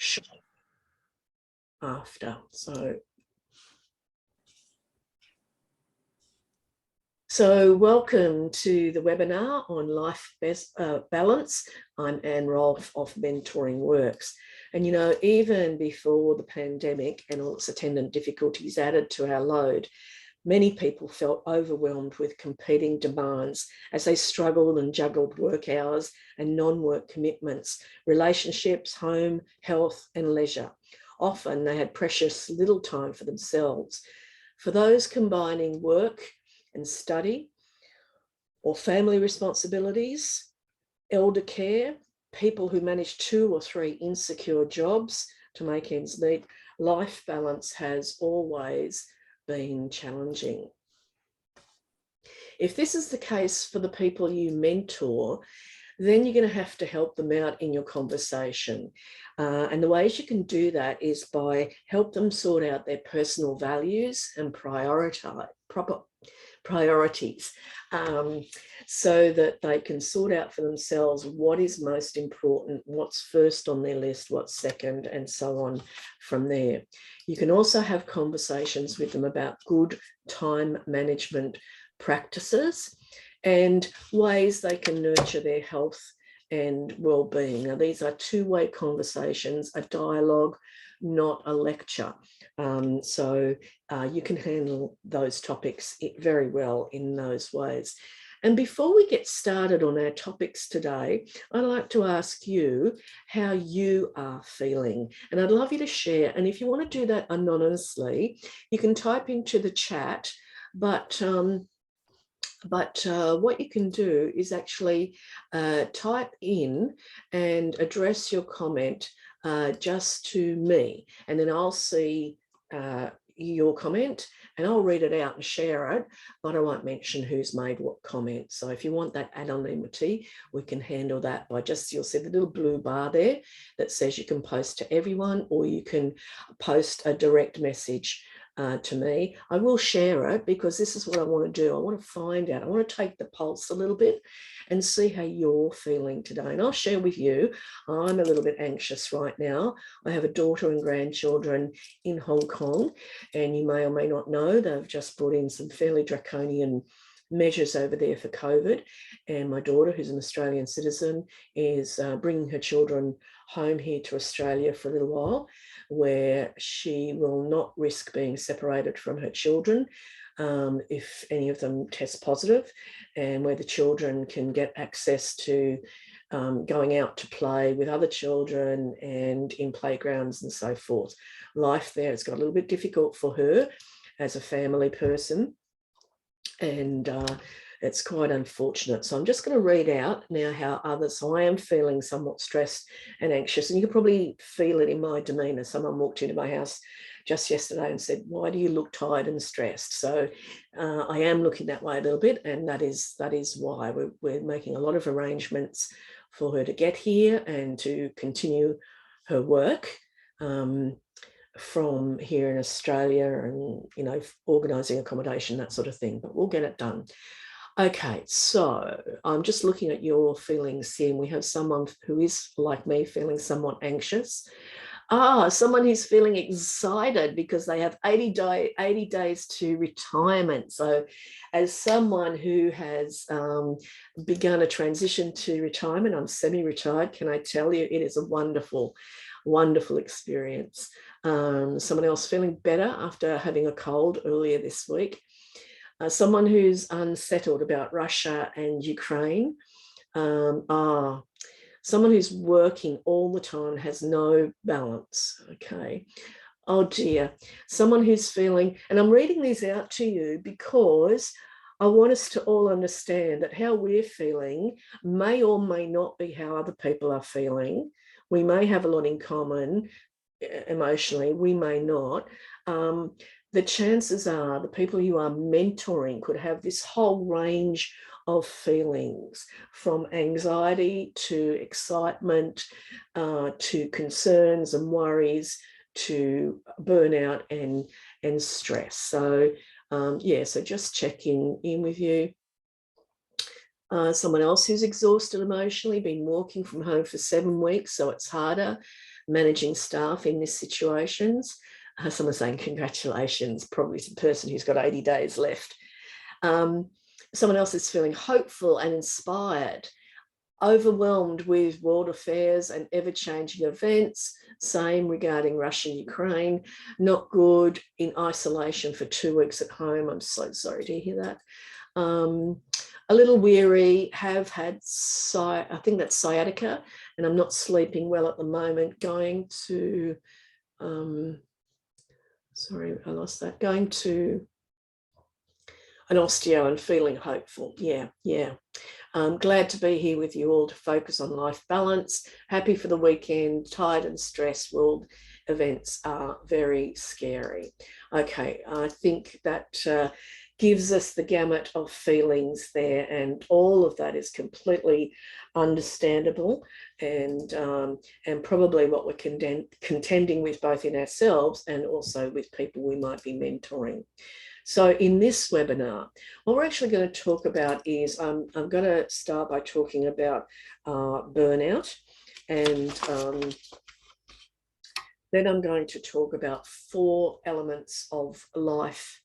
shot after. So welcome to the webinar on life balance. I'm Anne Rolfe of Mentoring Works. And you know, even before the pandemic and all its attendant difficulties added to our load, many people felt overwhelmed with competing demands as they struggled and juggled work hours and non-work commitments, relationships, home, health, and leisure. Often they had precious little time for themselves. For those combining work and study or family responsibilities, elder care, people who manage 2 or 3 insecure jobs to make ends meet, life balance has always been challenging. If this is the case for the people you mentor, then you're going to have to help them out in your conversation. And the ways you can do that is by help them sort out their personal values and priorities so that they can sort out for themselves what is most important, what's first on their list, what's second, and so on from there. You can also have conversations with them about good time management practices and ways they can nurture their health and well-being. Now, these are two-way conversations, a dialogue, not a lecture. So you can handle those topics very well in those ways. And before we get started on our topics today, I'd like to ask you how you are feeling. And I'd love you to share. And if you want to do that anonymously, you can type into the chat, but what you can do is actually type in and address your comment just to me, and then I'll see your comment and I'll read it out and share it, but I won't mention who's made what comment. So if you want that anonymity, we can handle that by just, you'll see the little blue bar there that says you can post to everyone, or you can post a direct message to me. I will share it because this is what I want to do. I want to find out, I want to take the pulse a little bit and see how you're feeling today. And I'll share with you, I'm a little bit anxious right now. I have a daughter and grandchildren in Hong Kong, and you may or may not know they've just brought in some fairly draconian measures over there for COVID. And my daughter, who's an Australian citizen, is bringing her children home here to Australia for a little while, where she will not risk being separated from her children if any of them test positive, and where the children can get access to going out to play with other children and in playgrounds and so forth. Life there has got a little bit difficult for her as a family person, and it's quite unfortunate. So I'm just going to read out now how others, so I am feeling somewhat stressed and anxious, and you can probably feel it in my demeanour. Someone walked into my house just yesterday and said, why do you look tired and stressed? So I am looking that way a little bit, and that is why we're making a lot of arrangements for her to get here and to continue her work from here in Australia, and, you know, organising accommodation, that sort of thing, but we'll get it done. Okay, so I'm just looking at your feelings here, and we have someone who is, like me, feeling somewhat anxious. Someone who's feeling excited because they have 80 days to retirement. So as someone who has begun a transition to retirement, I'm semi-retired, can I tell you, it is a wonderful, wonderful experience. Someone else feeling better after having a cold earlier this week. Someone who's unsettled about Russia and Ukraine. Someone who's working all the time, has no balance. Okay. Oh dear. Someone who's feeling, and I'm reading these out to you because I want us to all understand that how we're feeling may or may not be how other people are feeling. We may have a lot in common emotionally, we may not. The chances are the people you are mentoring could have this whole range of feelings, from anxiety to excitement, to concerns and worries, to burnout and stress. So yeah, so just checking in with you. Someone else who's exhausted emotionally, been walking from home for 7 weeks, so it's harder. managing staff in these situations. Someone's saying congratulations, probably to the person who's got 80 days left. Someone else is feeling hopeful and inspired, overwhelmed with world affairs and ever-changing events. Same regarding Russia, Ukraine. Not good, in isolation for 2 weeks at home. I'm so sorry to hear that. A little weary, have had, I think that's sciatica, and I'm not sleeping well at the moment. Going to, sorry, I lost that. Going to an osteo and feeling hopeful. Yeah. I'm glad to be here with you all to focus on life balance. Happy for the weekend. Tired and stressed. World events are very scary. Okay, I think that gives us the gamut of feelings there, and all of that is completely understandable, and probably what we're contending with both in ourselves and also with people we might be mentoring. So in this webinar, what we're actually going to talk about is, I'm going to start by talking about burnout, and then I'm going to talk about 4 elements of life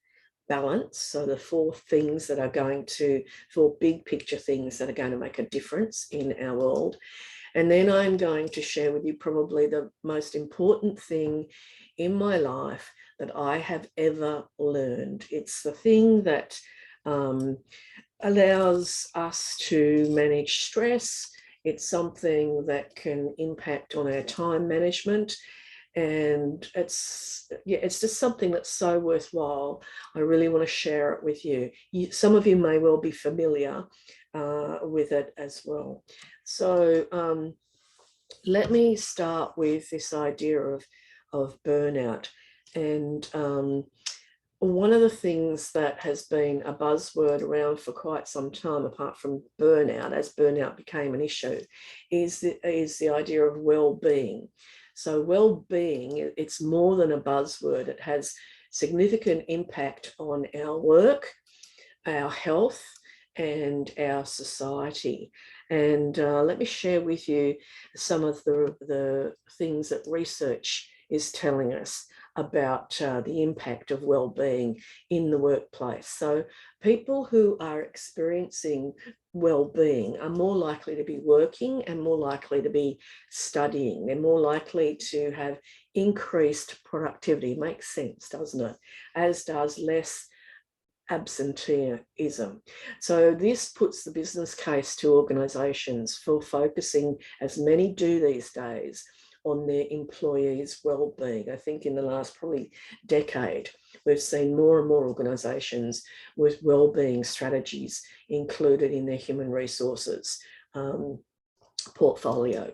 balance. So the 4 things that are going to, 4 big picture things that are going to make a difference in our world. And then I'm going to share with you probably the most important thing in my life that I have ever learned. It's the thing that allows us to manage stress. It's something that can impact on our time management. And it's just something that's so worthwhile. I really want to share it with you. Some of you may well be familiar with it as well. So let me start with this idea of burnout. And one of the things that has been a buzzword around for quite some time, apart from burnout, as burnout became an issue, is the idea of well-being. So well-being, it's more than a buzzword. It has significant impact on our work, our health, and our society. And let me share with you some of the things that research is telling us about the impact of well-being in the workplace. So people who are experiencing well-being are more likely to be working and more likely to be studying. They're more likely to have increased productivity. Makes sense, doesn't it? As does less absenteeism. So this puts the business case to organisations for focusing, as many do these days, on their employees' well-being. I think in the last probably decade, we've seen more and more organisations with well-being strategies included in their human resources portfolio.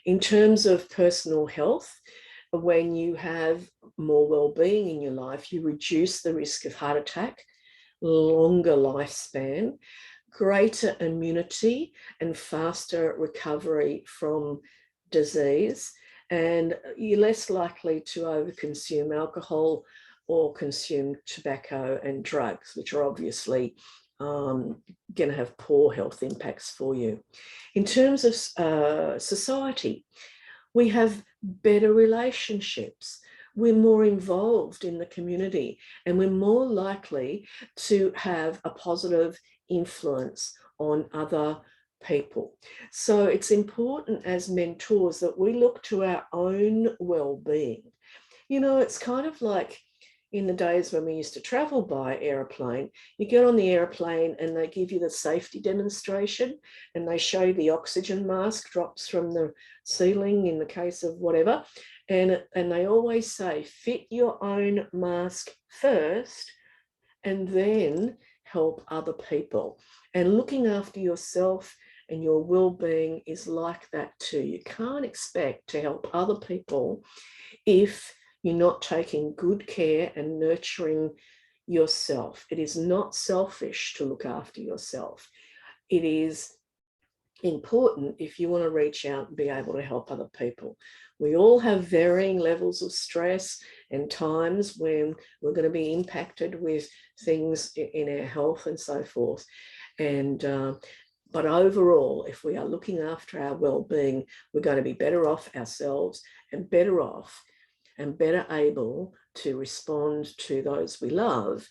In terms of personal health, when you have more well-being in your life, you reduce the risk of heart attack, longer lifespan, greater immunity, and faster recovery from disease. And you're less likely to overconsume alcohol or consume tobacco and drugs, which are obviously going to have poor health impacts for you. In terms of society, we have better relationships. We're more involved in the community, and we're more likely to have a positive influence on other people. So it's important as mentors that we look to our own well-being. You know, it's kind of like in the days when we used to travel by airplane. You get on the airplane and they give you the safety demonstration, and they show you the oxygen mask drops from the ceiling in the case of whatever. And they always say, fit your own mask first and then help other people. And looking after yourself and your well-being is like that too. You can't expect to help other people if you're not taking good care and nurturing yourself. It is not selfish to look after yourself. It is important if you want to reach out and be able to help other people. We all have varying levels of stress and times when we're going to be impacted with things in our health and so forth. And But overall, if we are looking after our well-being, we're going to be better off ourselves and better off and better able to respond to those we love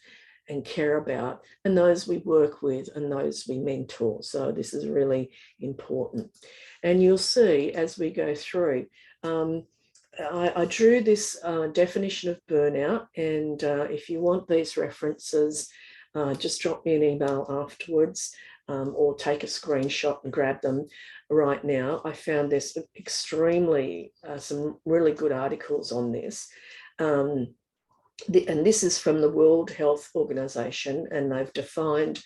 and care about, and those we work with and those we mentor. So this is really important. And you'll see as we go through, I drew this definition of burnout, and if you want these references, just drop me an email afterwards, or take a screenshot and grab them right now. I found this extremely, some really good articles on this. And this is from the World Health Organization, and they've defined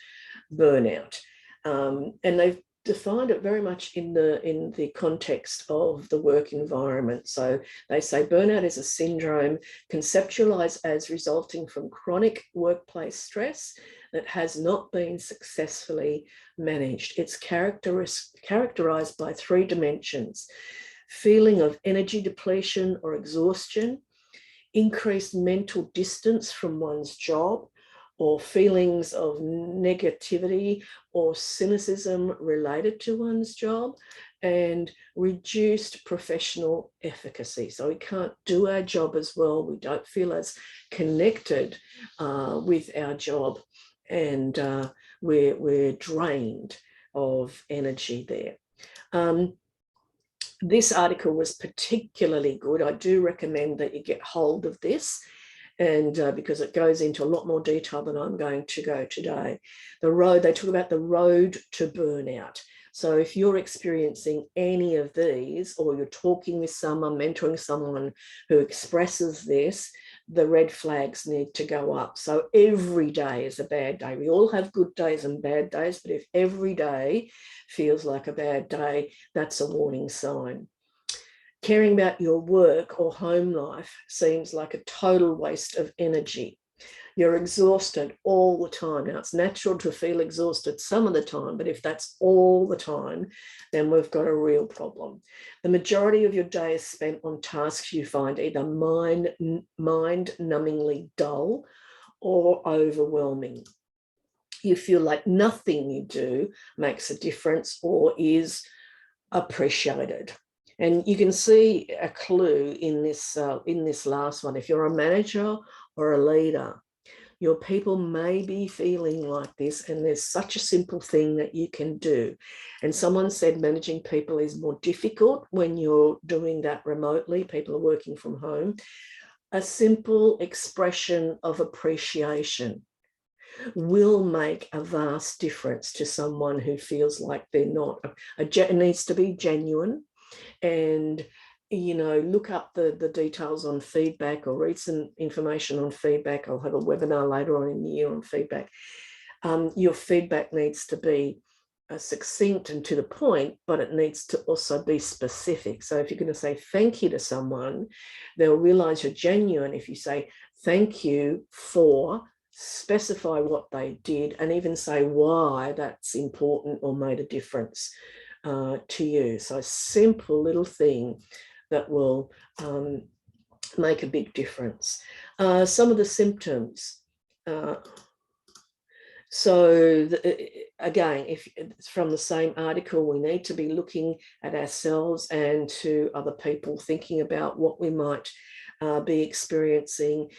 burnout. And they've defined it very much in the context of the work environment. So they say burnout is a syndrome conceptualized as resulting from chronic workplace stress that has not been successfully managed. It's characterized by three dimensions: feeling of energy depletion or exhaustion, increased mental distance from one's job, or feelings of negativity or cynicism related to one's job, and reduced professional efficacy. So we can't do our job as well. We don't feel as connected with our job, and we're drained of energy there. This article was particularly good. I do recommend that you get hold of this, and because it goes into a lot more detail than I'm going to go today. They talk about the road to burnout. So if you're experiencing any of these, or you're talking with someone, mentoring someone who expresses this, the red flags need to go up. So every day is a bad day. We all have good days and bad days, but if every day feels like a bad day, that's a warning sign. Caring about your work or home life seems like a total waste of energy. You're exhausted all the time. Now, it's natural to feel exhausted some of the time, but if that's all the time, then we've got a real problem. The majority of your day is spent on tasks you find either mind-numbingly dull or overwhelming. You feel like nothing you do makes a difference or is appreciated. And you can see a clue in this last one. If you're a manager or a leader, your people may be feeling like this, and there's such a simple thing that you can do. And someone said managing people is more difficult when you're doing that remotely. People are working from home. A simple expression of appreciation will make a vast difference to someone who feels like they're not. It needs to be genuine. And look up the details on feedback, or read some information on feedback. I'll have a webinar later on in the year on feedback. Your feedback needs to be succinct and to the point, but it needs to also be specific. So if you're going to say thank you to someone, they'll realize you're genuine if you say thank you for, specify what they did, and even say why that's important or made a difference to you. So a simple little thing that will make a big difference. Some of the symptoms. Again, if it's from the same article, we need to be looking at ourselves and to other people, thinking about what we might be experiencing,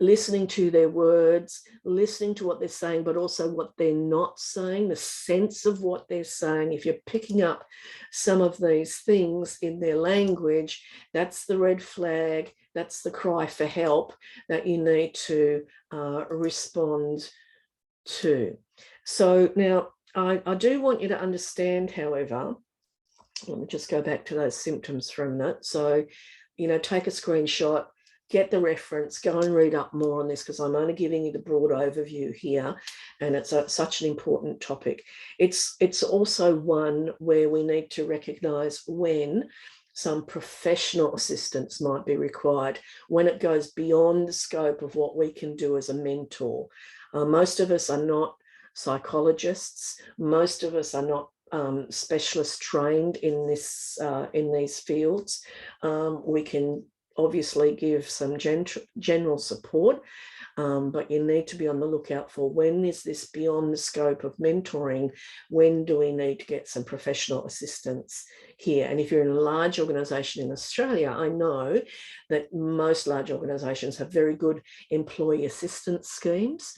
listening to their words, listening to what they're saying, but also what they're not saying, the sense of what they're saying. If you're picking up some of these things in their language, that's the red flag, that's the cry for help that you need to respond to. So now I do want you to understand, however, let me just go back to those symptoms for a minute. So, take a screenshot, get the reference, go and read up more on this, because I'm only giving you the broad overview here, and it's such an important topic. It's also one where we need to recognize when some professional assistance might be required, when it goes beyond the scope of what we can do as a mentor. Most of us are not psychologists. Most of us are not specialists trained in these fields. We can obviously give some general support, but you need to be on the lookout for, when is this beyond the scope of mentoring? When do we need to get some professional assistance here? And if you're in a large organisation in Australia, I know that most large organisations have very good employee assistance schemes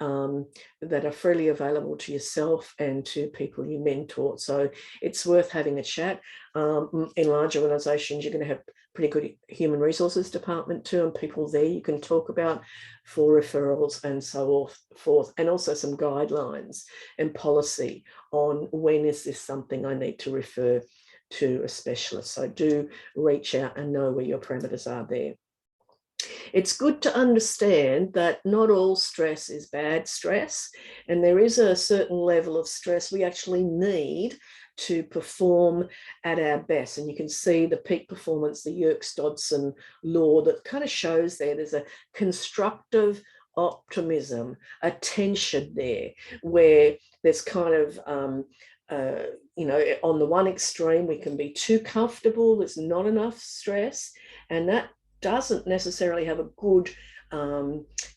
that are freely available to yourself and to people you mentor. So it's worth having a chat. In large organisations, you're going to have pretty good human resources department too, and people there you can talk about for referrals and so forth, and also some guidelines and policy on when is this something I need to refer to a specialist. So do reach out and know where your parameters are there. It's good to understand that not all stress is bad stress, and there is a certain level of stress we actually need to perform at our best. And you can see the peak performance, the Yerkes-Dodson law, that kind of shows there's a constructive optimism, a tension there, where there's kind of you know, on the one extreme, we can be too comfortable, there's not enough stress, and that doesn't necessarily have a good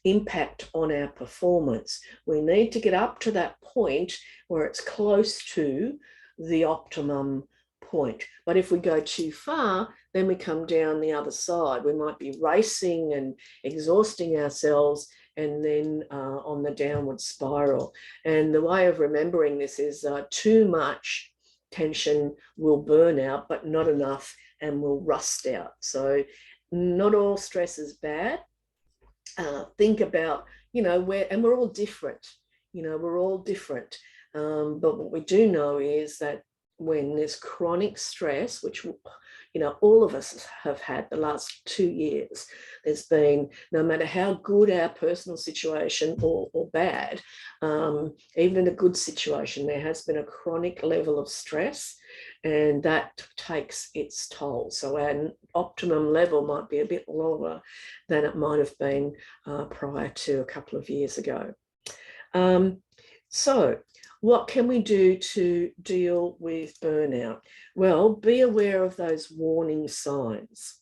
impact on our performance. We need to get up to that point where it's close to the optimum point. But if we go too far, then we come down the other side. We might be racing and exhausting ourselves, and then on the downward spiral. And the way of remembering this is too much tension will burn out, but not enough and will rust out. So not all stress is bad. Think about, you know, we're all different, you know, we're all different. But what we do know is that when there's chronic stress, which, you know, all of us have had the last 2 years, there's been, no matter how good our personal situation or bad, even in a good situation, there has been a chronic level of stress, and that takes its toll. So our optimum level might be a bit lower than it might have been prior to a couple of years ago. So what can we do to deal with burnout? Well, be aware of those warning signs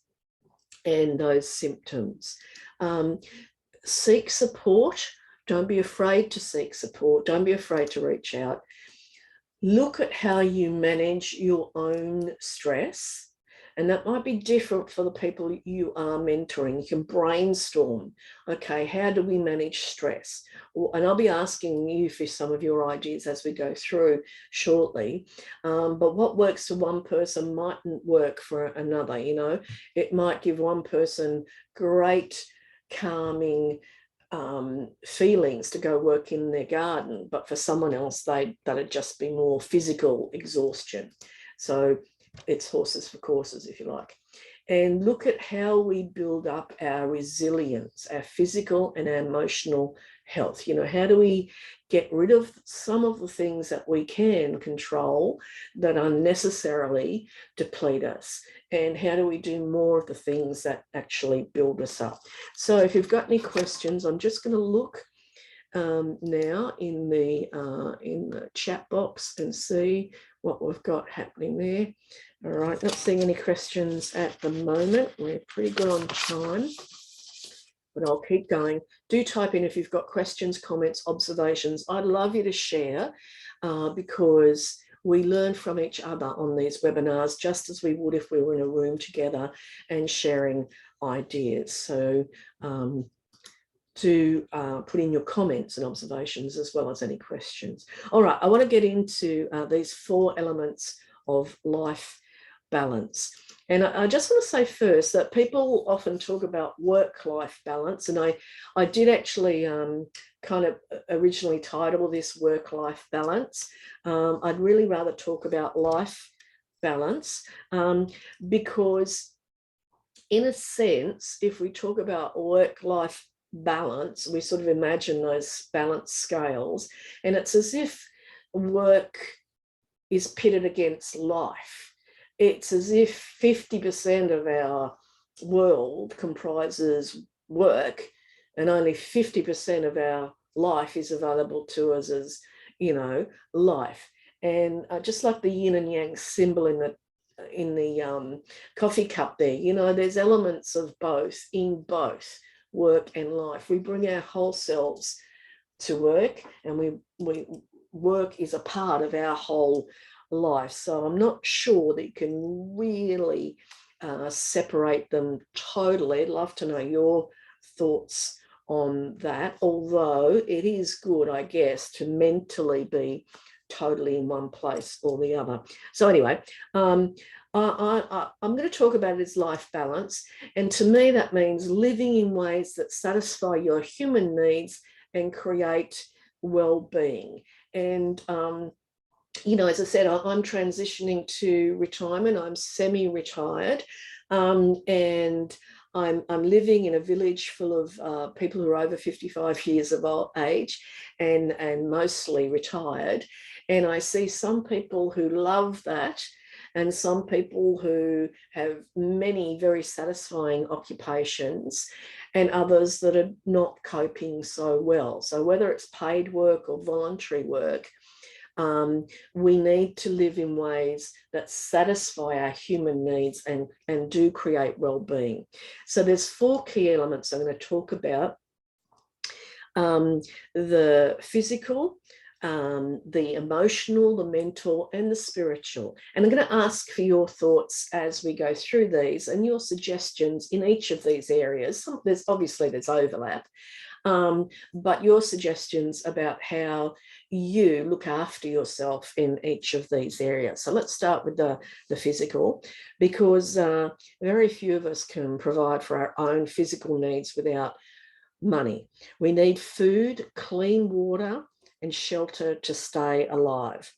and those symptoms. Seek support. Don't be afraid to seek support. Don't be afraid to reach out. Look at how you manage your own stress. And that might be different for the people you are mentoring. You can brainstorm, okay, how do we manage stress? And I'll be asking you for some of your ideas as we go through shortly. But what works for one person mightn't work for another, you know. It might give one person great calming feelings to go work in their garden, but for someone else, that'd just be more physical exhaustion. So it's horses for courses, if you like. And look at how we build up our resilience, our physical and our emotional health. You know, how do we get rid of some of the things that we can control that unnecessarily deplete us? And how do we do more of the things that actually build us up? So if you've got any questions, I'm just going to look now in the chat box and see what we've got happening there. All right, not seeing any questions at the moment. We're pretty good on time, but I'll keep going. Do type in if you've got questions, comments, observations. I'd love you to share because we learn from each other on these webinars, just as we would if we were in a room together and sharing ideas. So to put in your comments and observations as well as any questions. All right, I want to get into these 4 elements of life balance. And I just want to say first that people often talk about work-life balance, and I did actually kind of originally title this work-life balance. I'd really rather talk about life balance because in a sense, if we talk about work-life balance, we sort of imagine those balance scales, and it's as if work is pitted against life. It's as if 50% of our world comprises work and only 50% of our life is available to us as, you know, life. And just like the yin and yang symbol in the coffee cup there, you know, there's elements of both in both work and life. We bring our whole selves to work, and we work is a part of our whole life. So I'm not sure that you can really separate them totally. I'd love to know your thoughts on that, although it is good, I guess, to mentally be totally in one place or the other. So anyway, I'm going to talk about it as life balance. And to me, that means living in ways that satisfy your human needs and create well-being. And, you know, as I said, I'm transitioning to retirement. I'm semi-retired, and I'm living in a village full of people who are over 55 years of age and mostly retired. And I see some people who love that, and some people who have many very satisfying occupations, and others that are not coping so well. So whether it's paid work or voluntary work, we need to live in ways that satisfy our human needs and do create well-being. So there's 4 key elements I'm going to talk about. The physical, the emotional, the mental, and the spiritual. And I'm going to ask for your thoughts as we go through these and your suggestions in each of these areas. There's overlap, but your suggestions about how you look after yourself in each of these areas. So let's start with the physical, because very few of us can provide for our own physical needs without money. We need food, clean water, and shelter to stay alive.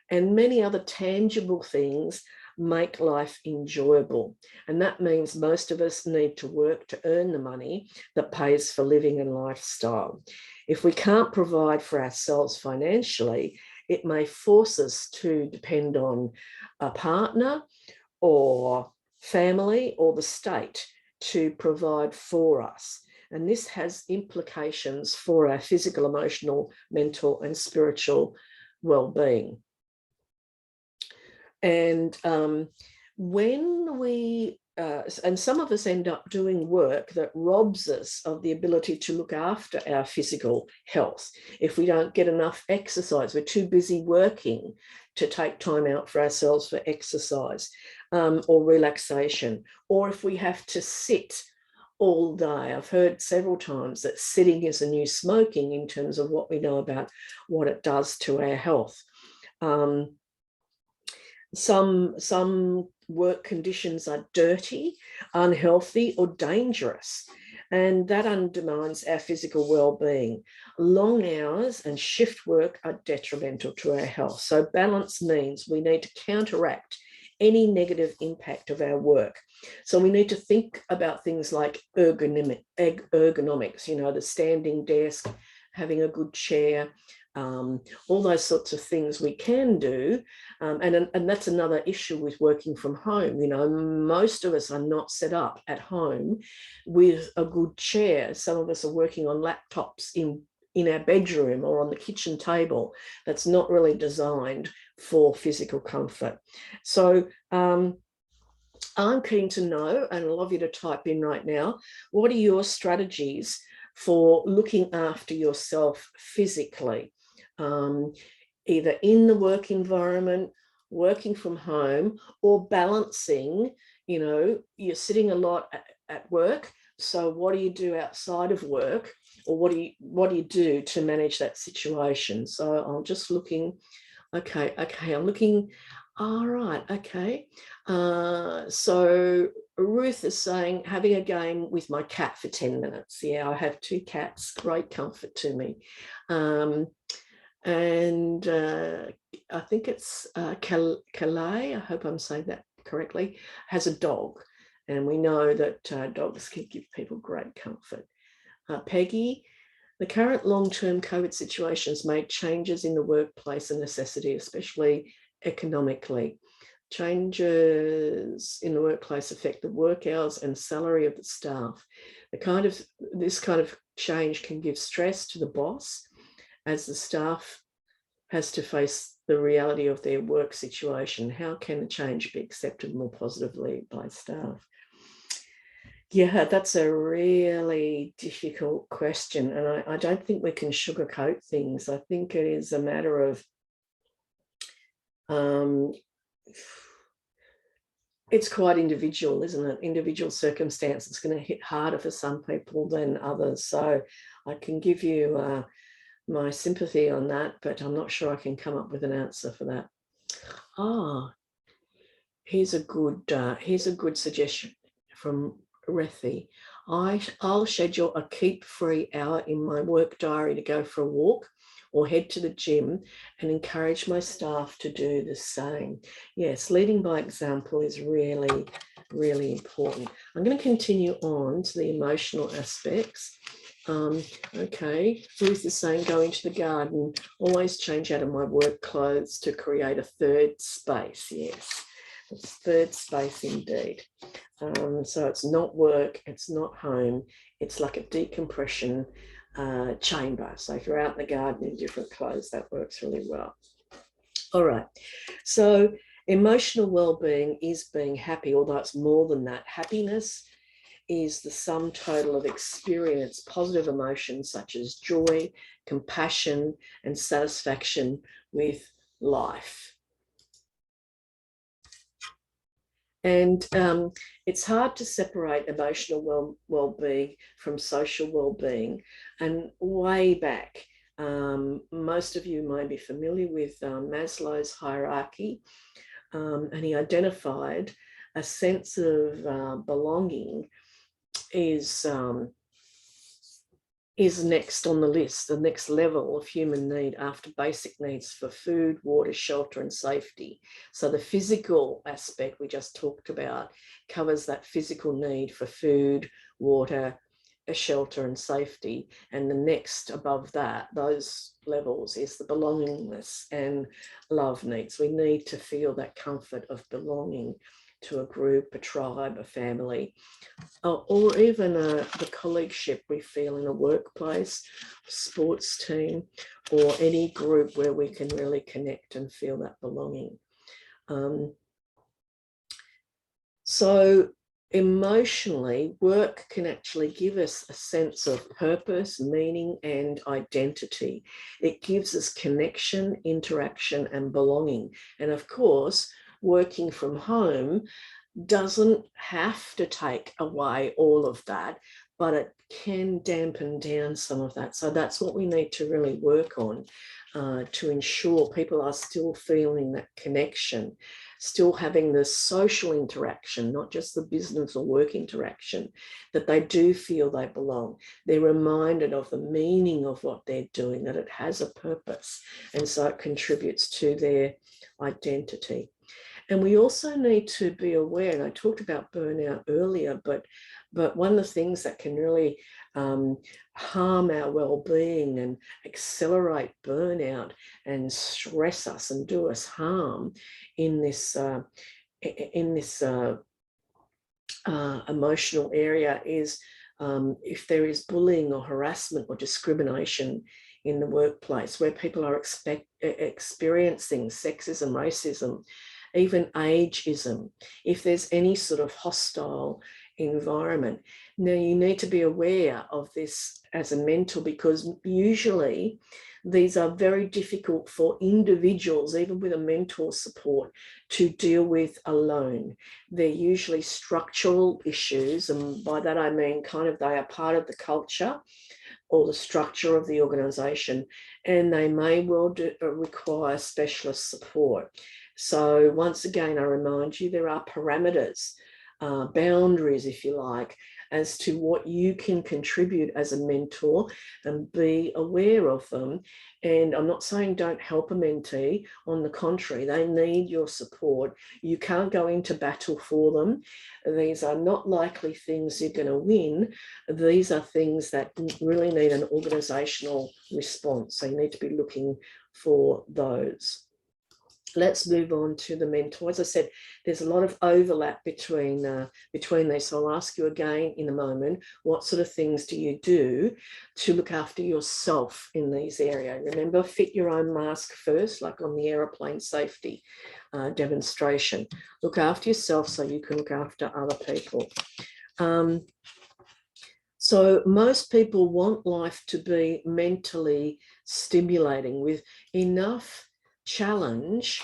And many other tangible things make life enjoyable. And that means most of us need to work to earn the money that pays for living and lifestyle. If we can't provide for ourselves financially, it may force us to depend on a partner or family or the state to provide for us. And this has implications for our physical, emotional, mental, and spiritual well-being. And when we, and some of us end up doing work that robs us of the ability to look after our physical health. If we don't get enough exercise, we're too busy working to take time out for ourselves for exercise or relaxation, or if we have to sit all day. I've heard several times that sitting is the new smoking in terms of what we know about what it does to our health. Some work conditions are dirty, unhealthy, or dangerous, and that undermines our physical well-being. Long hours and shift work are detrimental to our health. So balance means we need to counteract any negative impact of our work. So we need to think about things like ergonomics, you know, the standing desk, having a good chair, all those sorts of things we can do. And that's another issue with working from home. You know, most of us are not set up at home with a good chair. Some of us are working on laptops in our bedroom or on the kitchen table. That's not really designed for physical comfort. So I'm keen to know, and I'd love you to type in right now, what are your strategies for looking after yourself physically, either in the work environment, working from home, or balancing? You know, you're sitting a lot at work, so what do you do outside of work, or what do you do to manage that situation? So I'm just looking. Okay, I'm looking. All right, okay. So Ruth is saying, having a game with my cat for 10 minutes. Yeah, I have 2 cats, great comfort to me. And I think it's Calais, I hope I'm saying that correctly, has a dog. And we know that dogs can give people great comfort. Peggy, the current long-term COVID situation has made changes in the workplace a necessity, especially economically. Changes in the workplace affect the work hours and salary of the staff. This kind of change can give stress to the boss, as the staff has to face the reality of their work situation. How can the change be accepted more positively by staff? Yeah, that's a really difficult question. And I don't think we can sugarcoat things. I think it is a matter of, it's quite individual, isn't it? Individual circumstance. It's going to hit harder for some people than others. So I can give you my sympathy on that, but I'm not sure I can come up with an answer for that. Here's a good suggestion from Rethi. I'll schedule a keep free hour in my work diary to go for a walk or head to the gym and encourage my staff to do the same. Yes, leading by example is really, really important. I'm going to continue on to the emotional aspects. Okay, Ruth is saying go into the garden, always change out of my work clothes to create a third space. Yes. It's third space indeed. So it's not work, it's not home, it's like a decompression chamber. So if you're out in the garden in different clothes, that works really well. All right. So emotional well-being is being happy, although it's more than that. Happiness is the sum total of experience, positive emotions such as joy, compassion, and satisfaction with life. And it's hard to separate emotional well-being from social well-being. And way back, most of you may be familiar with Maslow's hierarchy, and he identified a sense of belonging is next on the list, the next level of human need after basic needs for food, water, shelter, and safety. So the physical aspect we just talked about covers that physical need for food, water, shelter, and safety. And the next above that, those levels, is the belongingness and love needs. We need to feel that comfort of belonging to a group, a tribe, a family, or even the colleagueship we feel in a workplace, sports team, or any group where we can really connect and feel that belonging. So emotionally, work can actually give us a sense of purpose, meaning, and identity. It gives us connection, interaction, and belonging. And of course, working from home doesn't have to take away all of that, but it can dampen down some of that. So that's what we need to really work on to ensure people are still feeling that connection, still having the social interaction, not just the business or work interaction, that they do feel they belong. They're reminded of the meaning of what they're doing, that it has a purpose, and so it contributes to their identity. And we also need to be aware, and I talked about burnout earlier, but one of the things that can really harm our well-being and accelerate burnout and stress us and do us harm in this emotional area is if there is bullying or harassment or discrimination in the workplace, where people are experiencing sexism, racism, even ageism, if there's any sort of hostile environment. Now, you need to be aware of this as a mentor, because usually these are very difficult for individuals, even with a mentor support, to deal with alone. They're usually structural issues, and by that I mean kind of they are part of the culture or the structure of the organisation, and they may well require specialist support. So once again, I remind you, there are parameters, boundaries, if you like, as to what you can contribute as a mentor, and be aware of them. And I'm not saying don't help a mentee. On the contrary, they need your support. You can't go into battle for them. These are not likely things you're going to win. These are things that really need an organisational response. So you need to be looking for those. Let's move on to the mentor. As I said, there's a lot of overlap between these. So I'll ask you again in a moment, what sort of things do you do to look after yourself in these areas? Remember, fit your own mask first, like on the aeroplane safety demonstration. Look after yourself so you can look after other people. So most people want life to be mentally stimulating with enough challenge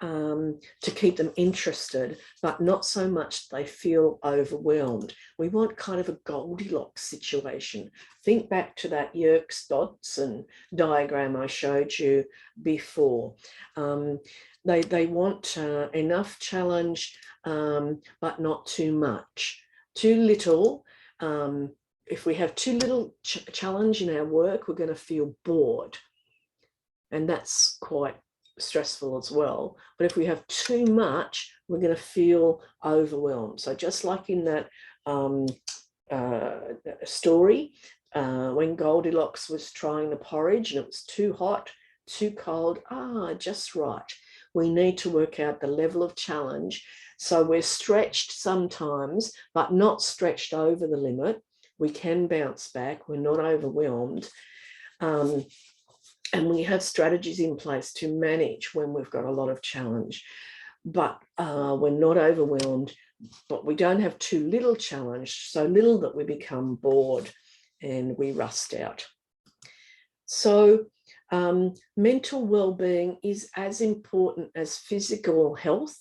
to keep them interested, but not so much they feel overwhelmed. We want kind of a Goldilocks situation. Think back to that Yerkes-Dodson diagram I showed you before. They want enough challenge, but not too much. Too little. If we have too little challenge in our work, we're going to feel bored. And that's quite stressful as well. But if we have too much, we're going to feel overwhelmed. So just like in that story, when Goldilocks was trying the porridge and it was too hot, too cold, just right. We need to work out the level of challenge. So we're stretched sometimes, but not stretched over the limit. We can bounce back. We're not overwhelmed. And we have strategies in place to manage when we've got a lot of challenge. But we're not overwhelmed, but we don't have too little challenge, so little that we become bored and we rust out. So mental well-being is as important as physical health,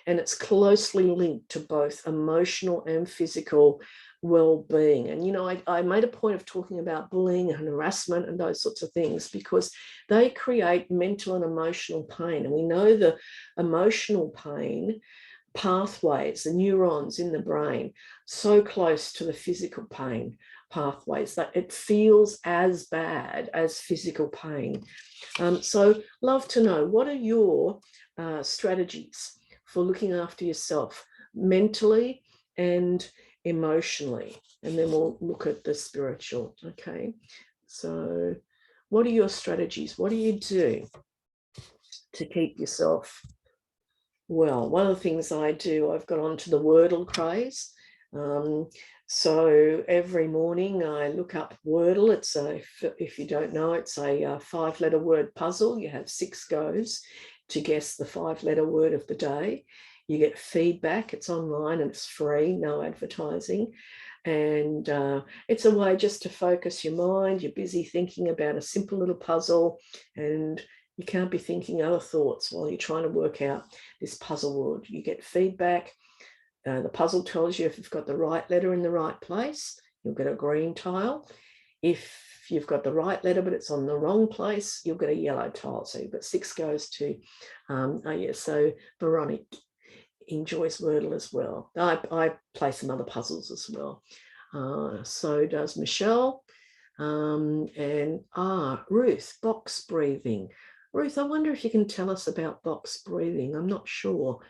and it's closely linked to both emotional and physical well-being. And, you know, I made a point of talking about bullying and harassment and those sorts of things because they create mental and emotional pain. And we know the emotional pain pathways, the neurons in the brain, so close to the physical pain pathways that it feels as bad as physical pain. So love to know, what are your strategies for looking after yourself mentally and emotionally? And then we'll look at the spiritual. Okay, so what are your strategies? What do you do to keep yourself well? One of the things I do, I've got onto the Wordle craze. So every morning I look up Wordle. It's if you don't know, it's a 5-letter word puzzle. You have 6 goes to guess the 5-letter word of the day. You get feedback. It's online and it's free, no advertising. And it's a way just to focus your mind. You're busy thinking about a simple little puzzle and you can't be thinking other thoughts while you're trying to work out this puzzle word. You get feedback. The puzzle tells you if you've got the right letter in the right place, you'll get a green tile. If you've got the right letter, but it's on the wrong place, you'll get a yellow tile. So you've got 6 goes to, so Veronique enjoys Wordle as well. I play some other puzzles as well. So does Michelle. And Ruth, box breathing. Ruth, I wonder if you can tell us about box breathing. I'm not sure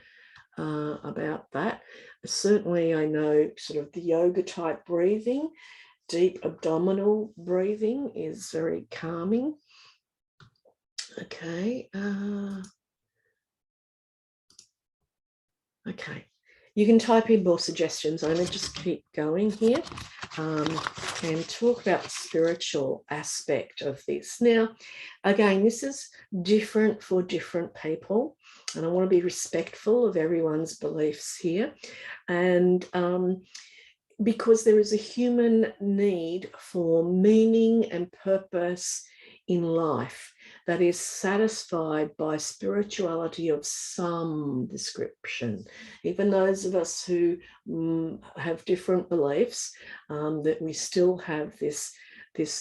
about that. Certainly I know sort of the yoga type breathing. Deep abdominal breathing is very calming. Okay. Okay. You can type in more suggestions. I'm going to just keep going here and talk about the spiritual aspect of this. Now, again, this is different for different people, and I want to be respectful of everyone's beliefs here. And because there is a human need for meaning and purpose in life that is satisfied by spirituality of some description. Even those of us who have different beliefs, that we still have this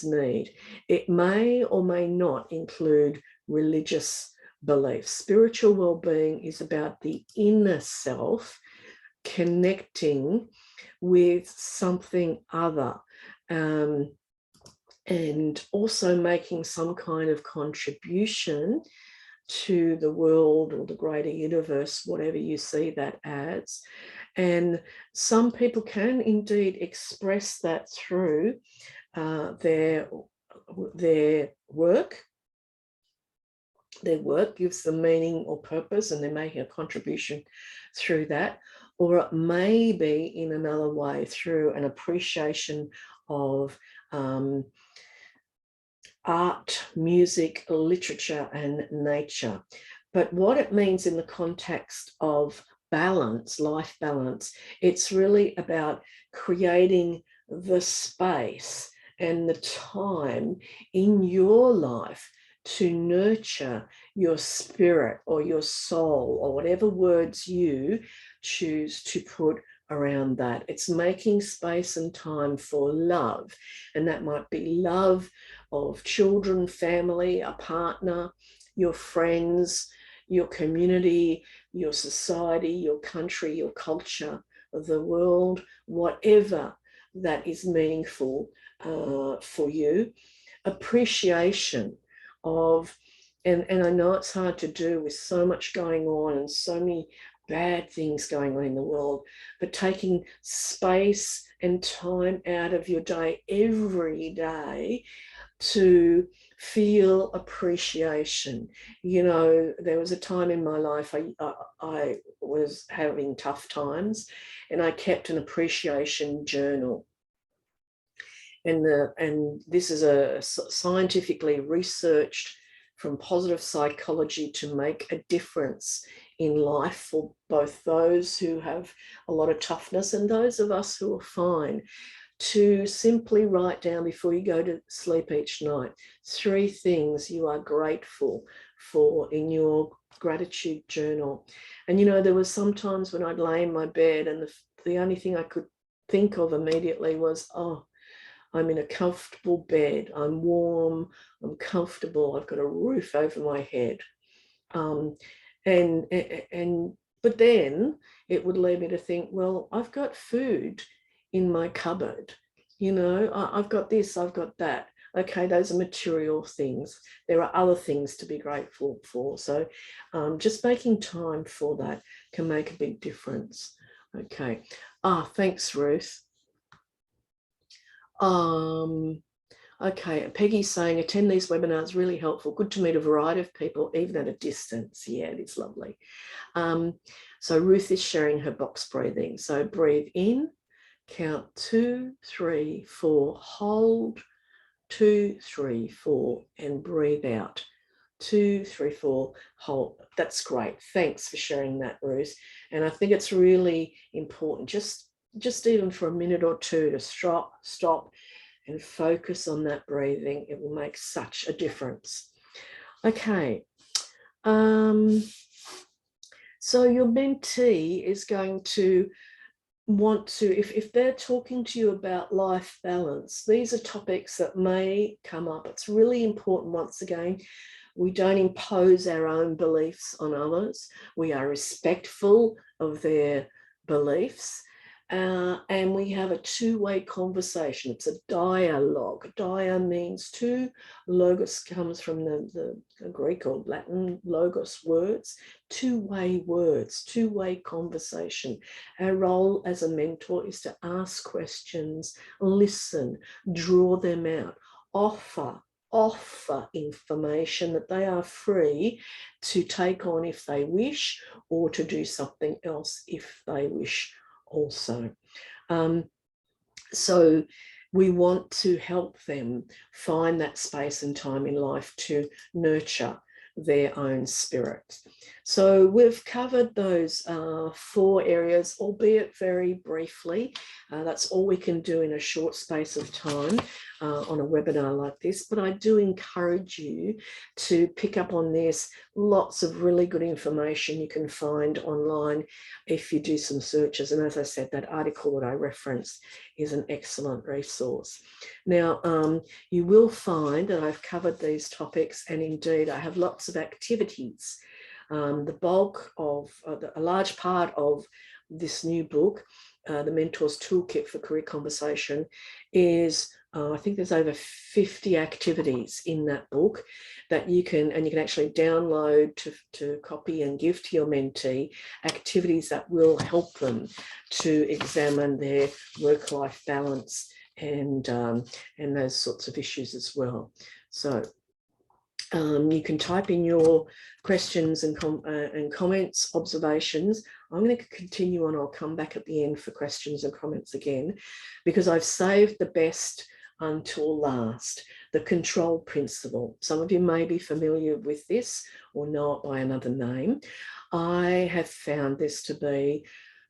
need. It may or may not include religious beliefs. Spiritual well-being is about the inner self connecting with something other, and also making some kind of contribution to the world or the greater universe, whatever you see that as. And some people can indeed express that through their work. Their work gives them meaning or purpose, and they're making a contribution through that. Or it may be in another way through an appreciation of art, music, literature, and nature. But what it means in the context of balance, life balance. It's really about creating the space and the time in your life to nurture your spirit or your soul, or whatever words you choose to put around that. It's making space and time for love. And that might be love of children, family, a partner, your friends, your community, your society, your country, your culture, the world, whatever that is meaningful for you. Appreciation of, and I know it's hard to do with so much going on and so many bad things going on in the world, but taking space and time out of your day every day to feel appreciation. You know, there was a time in my life I was having tough times, and I kept an appreciation journal. And this is a scientifically researched from positive psychology to make a difference in life for both those who have a lot of toughness and those of us who are fine, to simply write down before you go to sleep each night 3 things you are grateful for in your gratitude journal. And you know, there was sometimes when I'd lay in my bed and the only thing I could think of immediately was, oh, I'm in a comfortable bed, I'm warm, I'm comfortable, I've got a roof over my head. But then it would lead me to think, well, I've got food in my cupboard, you know, I've got this, I've got that. Okay, those are material things. There are other things to be grateful for. So just making time for that can make a big difference. Okay. Thanks, Ruth. Okay, Peggy's saying, attend these webinars, really helpful. Good to meet a variety of people, even at a distance. Yeah, it is lovely. So Ruth is sharing her box breathing. So breathe in, count 2, 3, 4, hold, 2, 3, 4, and breathe out. 2, 3, 4, hold. That's great. Thanks for sharing that, Ruth. And I think it's really important, just even for a minute or two, to stop and focus on that breathing. It will make such a difference. Okay. So your mentee is going to want to, if they're talking to you about life balance, these are topics that may come up. It's really important, once again, we don't impose our own beliefs on others. We are respectful of their beliefs. And we have a two-way conversation. It's a dialogue. Dia means two. Logos comes from the Greek or Latin logos, words. Two-way words, two-way conversation. Our role as a mentor is to ask questions, listen, draw them out, offer information that they are free to take on if they wish, or to do something else if they wish also. So we want to help them find that space and time in life to nurture their own spirit. So we've covered those 4 areas, albeit very briefly. That's all we can do in a short space of time on a webinar like this, but I do encourage you to pick up on this. Lots of really good information you can find online if you do some searches. And as I said, that article that I referenced is an excellent resource. Now, you will find that I've covered these topics, and indeed I have lots of activities. The bulk of, a large part of this new book, the Mentors Toolkit for Career Conversation, is I think there's over 50 activities in that book that you can actually download to copy and give to your mentee, activities that will help them to examine their work-life balance and those sorts of issues as well. So you can type in your questions and comments, observations. I'm going to continue on. I'll come back at the end for questions and comments again, because I've saved the best until last, the control principle. Some of you may be familiar with this or know it by another name. I have found this to be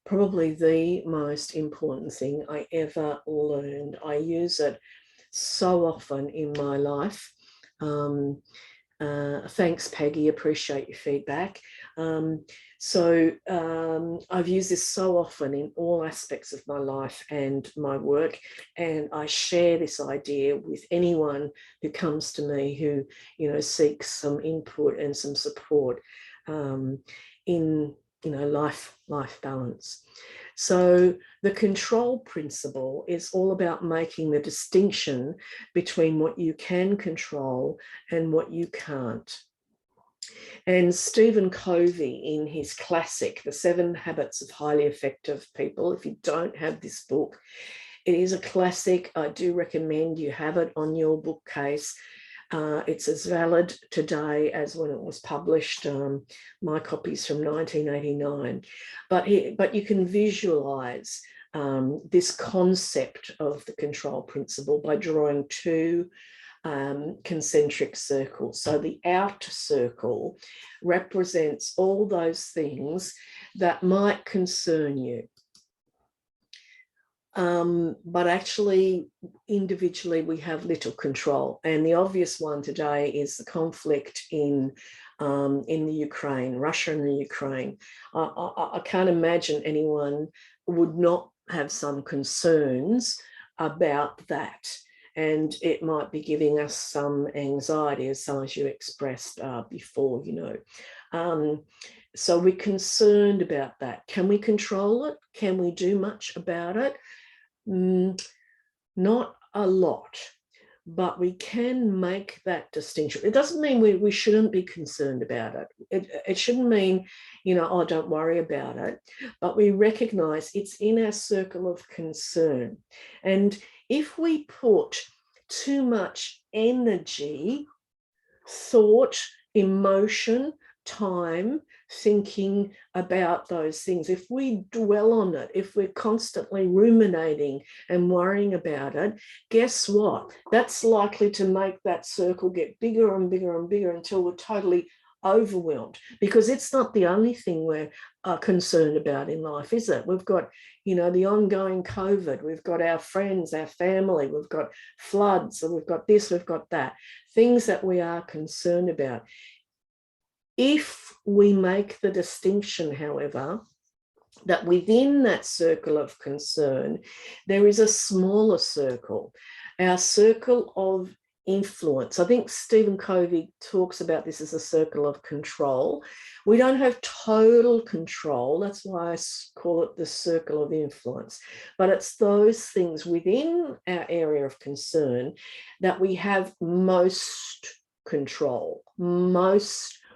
probably the most important thing I ever learned. I use it so often in my life. Thanks, Peggy, appreciate your feedback. I've used this so often in all aspects of my life and my work, and I share this idea with anyone who comes to me who, you know, seeks some input and some support in, you know, life balance. So the control principle is all about making the distinction between what you can control and what you can't. And Stephen Covey, in his classic, The 7 Habits of Highly Effective People, if you don't have this book, it is a classic. I do recommend you have it on your bookcase. It's as valid today as when it was published. My copy's from 1989. But you can visualize this concept of the control principle by drawing 2 concentric circles. So the outer circle represents all those things that might concern you. But actually, individually, we have little control. And the obvious one today is the conflict in the Ukraine, Russia and the Ukraine. I can't imagine anyone would not have some concerns about that. And it might be giving us some anxiety, as some of you expressed before, you know. So we're concerned about that. Can we control it? Can we do much about it? Not a lot, but we can make that distinction. It doesn't mean we shouldn't be concerned about it. It shouldn't mean, you know, oh, don't worry about it, but we recognize it's in our circle of concern. And if we put too much energy, thought, emotion, time, thinking about those things, if we dwell on it, if we're constantly ruminating and worrying about it, guess what? That's likely to make that circle get bigger and bigger and bigger until we're totally overwhelmed, because it's not the only thing we're concerned about in life, is it? We've got, you know, the ongoing COVID, we've got our friends, our family, we've got floods, and we've got this, we've got that, things that we are concerned about. If we make the distinction, however, that within that circle of concern, there is a smaller circle, our circle of influence. I think Stephen Covey talks about this as a circle of control. We don't have total control. That's why I call it the circle of influence. But it's those things within our area of concern that we have most control,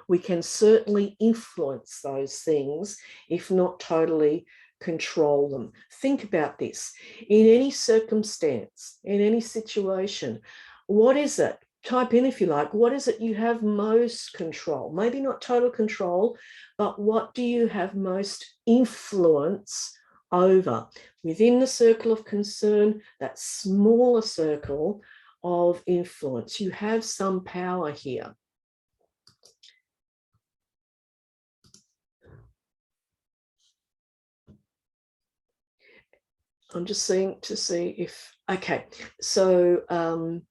we can certainly influence those things, if not totally control them. Think about this. In any circumstance, in any situation, what is it? Type in, if you like, what is it you have most control? Maybe not total control, but what do you have most influence over? Within the circle of concern, that smaller circle of influence, you have some power here. I'm just seeing to see if, okay, so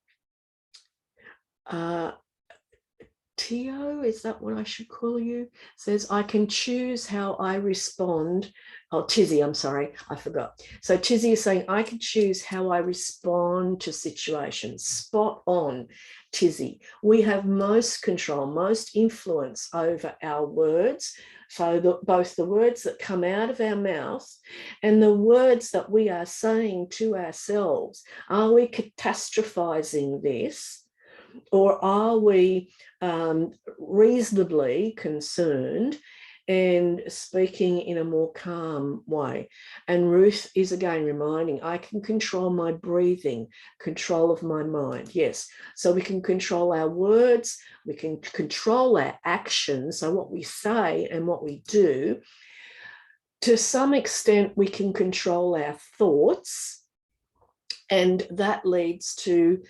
Tio, is that what I should call you? Says, I can choose how I respond. Oh, Tizzy, I'm sorry, I forgot. So Tizzy is saying, I can choose how I respond to situations. Spot on, Tizzy. We have most control, most influence over our words. So both the words that come out of our mouth and the words that we are saying to ourselves. Are we catastrophizing this? Or are we reasonably concerned and speaking in a more calm way? And Ruth is again reminding, I can control my breathing, control of my mind. Yes, so we can control our words, we can control our actions, so what we say and what we do. To some extent, we can control our thoughts, And that leads to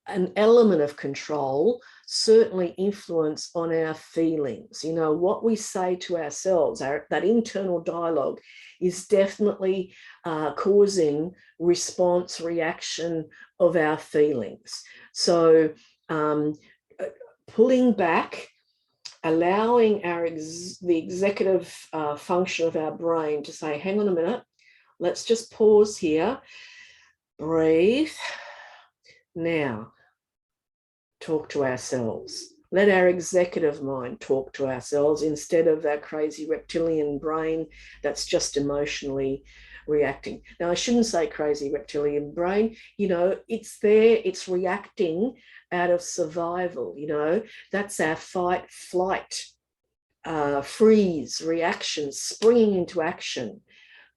an element of control, certainly influence on our feelings. You know, what we say to ourselves, that internal dialogue is definitely causing response, reaction of our feelings. So pulling back, allowing the executive function of our brain to say, hang on a minute, let's just pause here, breathe. Now, talk to ourselves. Let our executive mind talk to ourselves instead of that crazy reptilian brain that's just emotionally reacting. Now, I shouldn't say crazy reptilian brain. You know, it's there, it's reacting out of survival. You know, that's our fight, flight, freeze reaction, springing into action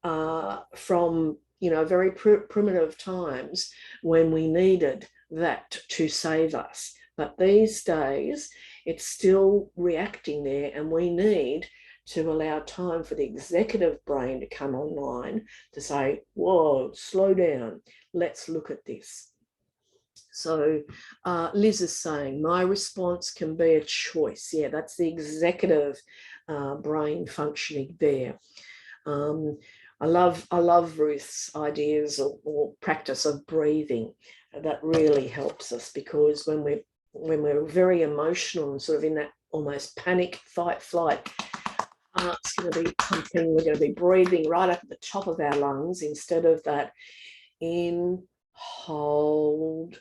from, you know, very primitive times when we needed that to save us. But these days, it's still reacting there, and we need to allow time for the executive brain to come online to say, whoa, slow down, let's look at this. So Liz is saying, my response can be a choice. Yeah, that's the executive brain functioning there. I love Ruth's ideas or practice of breathing. That really helps us, because when we're very emotional and sort of in that almost panic, fight, flight, heart's going to be pumping. We're going to be breathing right up at the top of our lungs instead of that in, hold,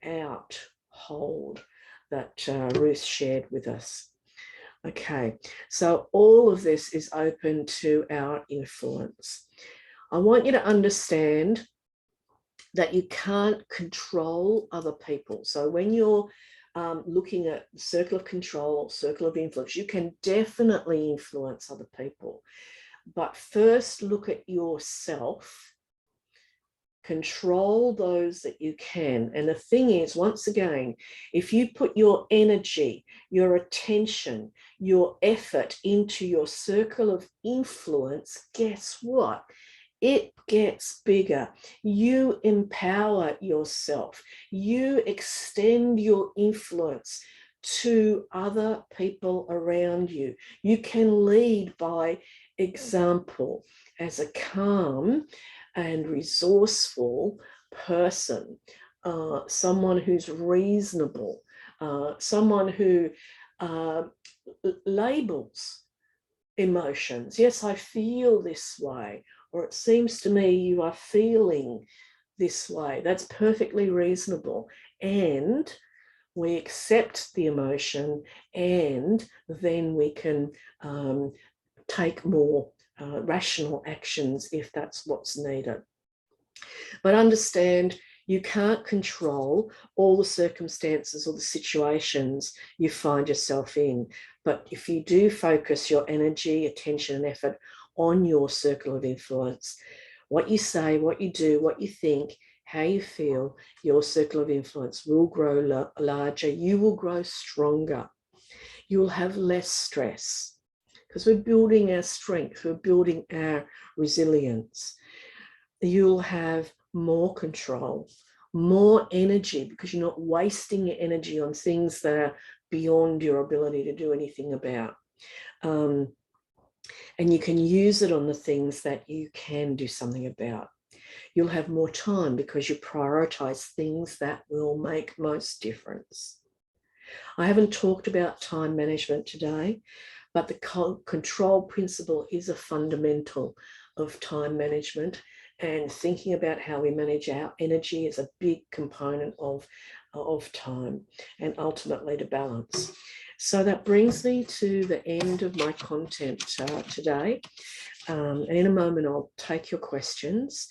out, hold that Ruth shared with us. Okay, so all of this is open to our influence. I want you to understand that you can't control other people. So when you're looking at circle of control, circle of influence, you can definitely influence other people. But first look at yourself. Control those that you can. And the thing is, once again, if you put your energy, your attention, your effort into your circle of influence, guess what? It gets bigger. You empower yourself. You extend your influence to other people around you. You can lead by example as a calm and resourceful person, someone who's reasonable, someone who labels emotions. Yes, I feel this way, or it seems to me you are feeling this way. That's perfectly reasonable. And we accept the emotion, and then we can take more rational actions if that's what's needed. But understand, you can't control all the circumstances or the situations you find yourself in. But if you do focus your energy, attention, and effort on your circle of influence, what you say, what you do, what you think, how you feel, your circle of influence will grow larger. You will grow stronger. You will have less stress, because we're building our strength, we're building our resilience. You'll have more control, more energy, because you're not wasting your energy on things that are beyond your ability to do anything about. And you can use it on the things that you can do something about. You'll have more time because you prioritize things that will make most difference. I haven't talked about time management today, but the control principle is a fundamental of time management, and thinking about how we manage our energy is a big component of time, and ultimately to balance. So that brings me to the end of my content today. And in a moment, I'll take your questions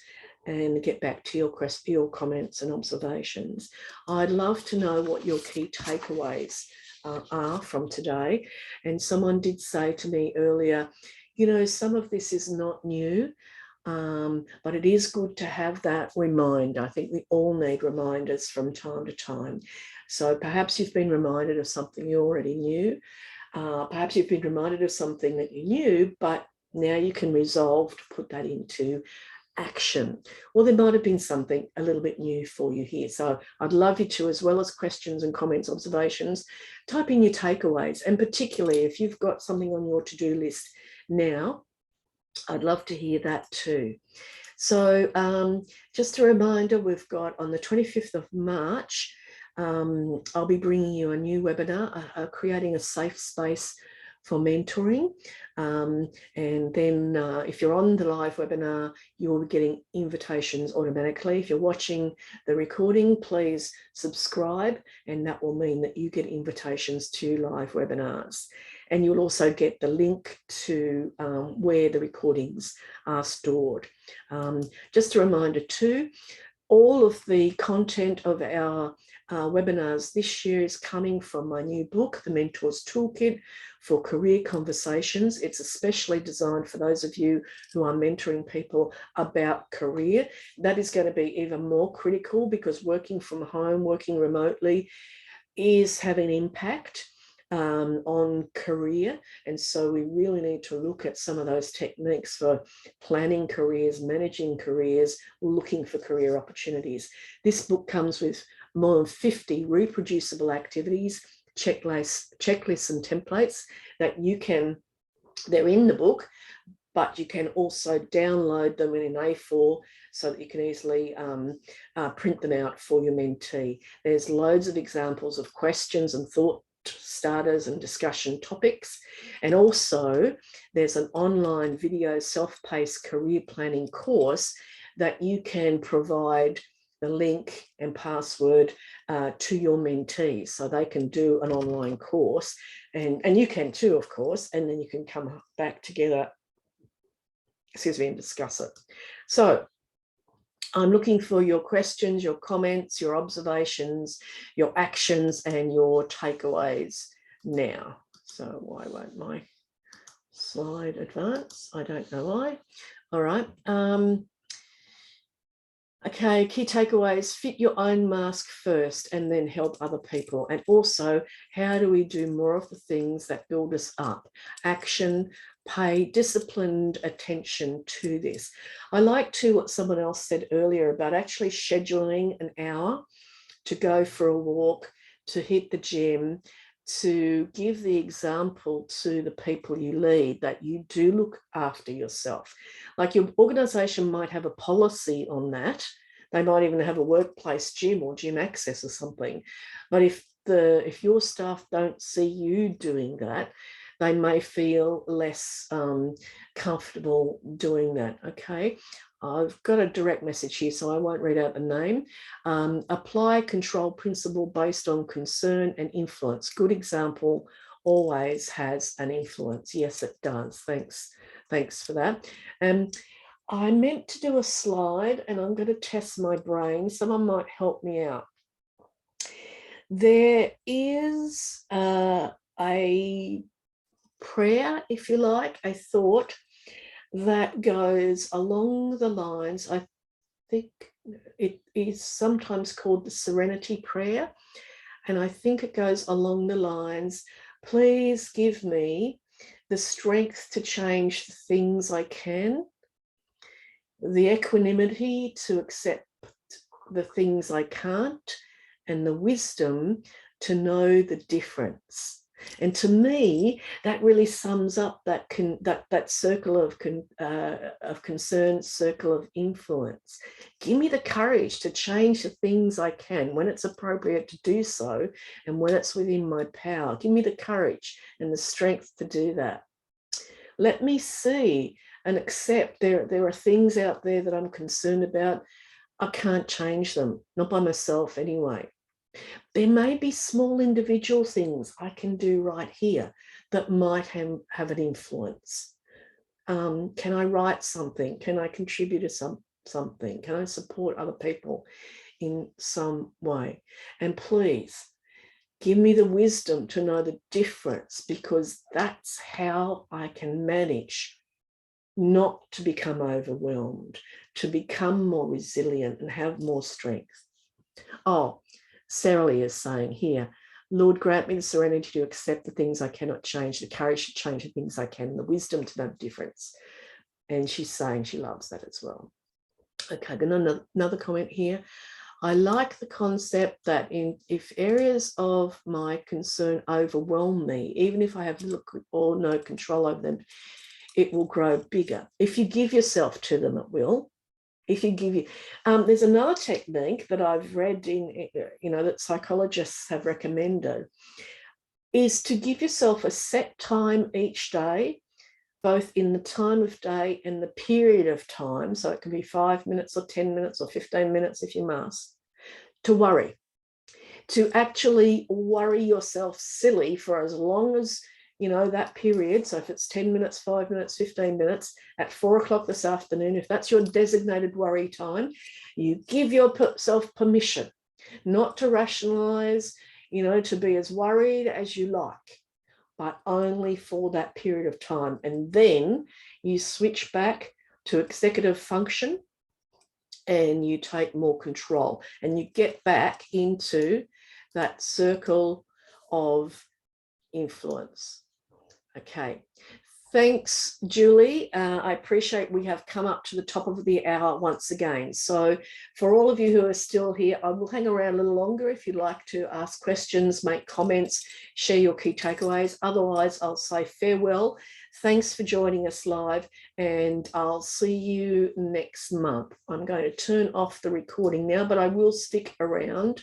and get back to your comments and observations. I'd love to know what your key takeaways are from today. And someone did say to me earlier, you know, some of this is not new, but it is good to have that reminder. I think we all need reminders from time to time. So perhaps you've been reminded of something you already knew. Perhaps you've been reminded of something that you knew, but now you can resolve to put that into action. Well, there might have been something a little bit new for you here. So I'd love you to, as well as questions and comments, observations, type in your takeaways. And particularly if you've got something on your to-do list now, I'd love to hear that too. So just a reminder, we've got on the 25th of March, I'll be bringing you a new webinar, creating a safe space for mentoring. And then if you're on the live webinar, you will be getting invitations automatically. If you're watching the recording, please subscribe, and that will mean that you get invitations to live webinars. And you'll also get the link to where the recordings are stored. Just a reminder too, all of the content of our webinars this year is coming from my new book, The Mentors Toolkit for Career Conversations. It's especially designed for those of you who are mentoring people about career. That is going to be even more critical because working from home, working remotely is having an impact on career. And so we really need to look at some of those techniques for planning careers, managing careers, looking for career opportunities. This book comes with more than 50 reproducible activities, checklists and templates that you can, they're in the book, but you can also download them in an A4 so that you can easily print them out for your mentee. There's loads of examples of questions and thought starters and discussion topics. And also there's an online video self-paced career planning course that you can provide the link and password to your mentees so they can do an online course, and you can too, of course, and then you can come back together, and discuss it. So I'm looking for your questions, your comments, your observations, your actions, and your takeaways now. So why won't my slide advance? I don't know why. All right. Okay, key takeaways: fit your own mask first and then help other people. And also, how do we do more of the things that build us up? Action, pay disciplined attention to this. I like to what someone else said earlier about actually scheduling an hour to go for a walk, to hit the gym, to give the example to the people you lead that you do look after yourself. Like your organization might have a policy on that. They might even have a workplace gym or gym access or something. But if your staff don't see you doing that, they may feel less comfortable doing that. Okay. I've got a direct message here, so I won't read out the name. Apply control principle based on concern and influence. Good example always has an influence. Yes, it does. Thanks for that. I meant to do a slide, and I'm going to test my brain. Someone might help me out. There is a prayer, if you like, a thought that goes along the lines, I think it is sometimes called the Serenity Prayer, and I think it goes along the lines, please give me the strength to change the things I can, the equanimity to accept the things I can't, and the wisdom to know the difference. And to me, that really sums up that circle of concern, circle of influence. Give me the courage to change the things I can when it's appropriate to do so, and when it's within my power. Give me the courage and the strength to do that. Let me see and accept there are things out there that I'm concerned about. I can't change them, not by myself anyway. There may be small individual things I can do right here that might have an influence. Can I write something? Can I contribute to something? Can I support other people in some way? And please give me the wisdom to know the difference, because that's how I can manage not to become overwhelmed, to become more resilient and have more strength. Oh, Sarah Lee is saying here, Lord, grant me the serenity to accept the things I cannot change, the courage to change the things I can, and the wisdom to know the difference. And she's saying she loves that as well. Okay, then another comment here. I like the concept that if areas of my concern overwhelm me, even if I have little or no control over them, it will grow bigger. If you give yourself to them, it will. If you give you, there's another technique that I've read in, that psychologists have recommended, is to give yourself a set time each day, both in the time of day and the period of time. So it can be 5 minutes or 10 minutes or 15 minutes if you must, to worry, to actually worry yourself silly for as long as that period. So if it's 10 minutes, 5 minutes, 15 minutes, at 4 o'clock this afternoon, if that's your designated worry time, you give yourself permission not to rationalize, to be as worried as you like, but only for that period of time. And then you switch back to executive function and you take more control and you get back into that circle of influence. Okay. Thanks, Julie. I appreciate we have come up to the top of the hour once again. So for all of you who are still here, I will hang around a little longer if you'd like to ask questions, make comments, share your key takeaways. Otherwise, I'll say farewell. Thanks for joining us live, and I'll see you next month. I'm going to turn off the recording now, but I will stick around